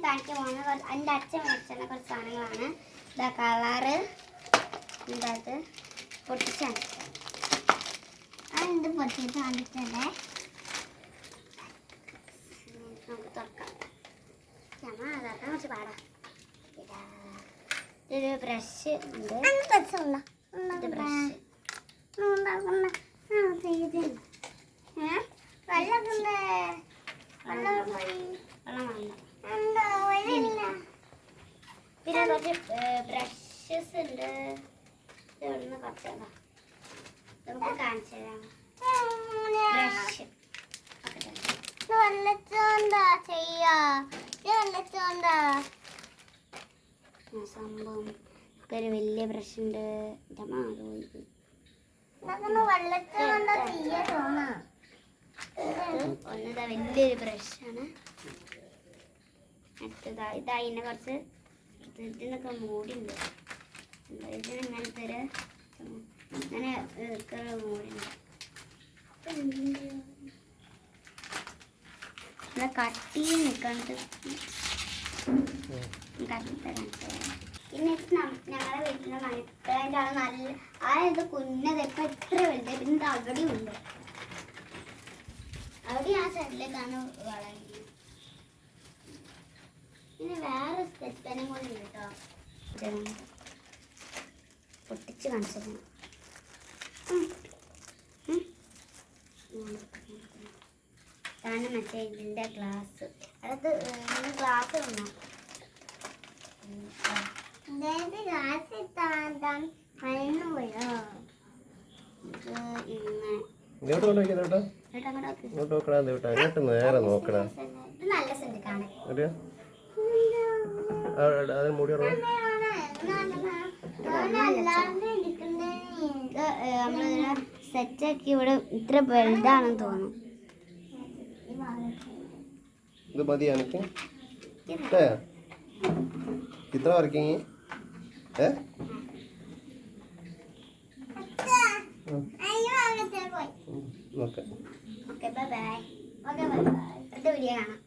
കാണിക്കാൻ പോകുന്നത് എൻ്റെ അച്ഛൻ മേടിച്ചുള്ള കുറച്ച് സാധനങ്ങളാണ്. ഇതാ കളറ് ഇതിനകത്ത് പൊട്ടിച്ചാണ്. അതെന്ത് പൊട്ടിച്ച് കാണിച്ചത് നമുക്ക് തുറക്കാം. അതാക്കാൻ കുറച്ച് പാടാ. ഇതൊരു ബ്രഷ് ഉണ്ട്. ഇത് ബ്രഷ് പിന്നെ കുറച്ച് ബ്രഷസ് ഉണ്ട്. ഇവിടുന്ന് കുറച്ച് നമുക്ക് കാണിച്ചു തരാം. ബ്രഷ് സംഭവം ഒരു വലിയ ബ്രഷ് ഉണ്ട്. ഒന്നതാ വലിയൊരു ബ്രഷാണ്. അടുത്തതാ ഇതാ ഇതിനെ കുറച്ച് ഇതിനൊക്കെ മൂടിയുണ്ട്. ഇതിന് ഇങ്ങനത്തെ ഒരു ഇങ്ങനെ മൂടിയുണ്ട്. കട്ടിയിൽ നിൽക്കണത് പിന്നെ ഞങ്ങളുടെ വീട്ടിലെ മണിപ്ലാന്റാണ്. നല്ല ഇത് കുഞ്ഞത് ഇപ്പം എത്ര വലുത്. പിന്നെ അവിടെയും ഉണ്ട്. അവിടെ ആ സൈഡിലേക്കാണ് വളരുന്നത്. പിന്നെ വേറെ സ്പെത്തനും കൂടി ഉണ്ട് കേട്ടോ. പൊട്ടിച്ച് കാണിച്ചത് ഇതാണ് മറ്റേ ഇതിൻ്റെ ഗ്ലാസ്. അടുത്ത് ഗ്ലാസ് വന്നോ നമ്മളിതിനെ സെറ്റാക്കി. ഇവിടെ ഇത്ര വലുതാണെന്ന് തോന്നുന്നു. ഇത് മതി എനിക്ക് ഇത്ര വർക്കിങ്. Okay bye bye. അടുത്ത വീഡിയോ കാണാം.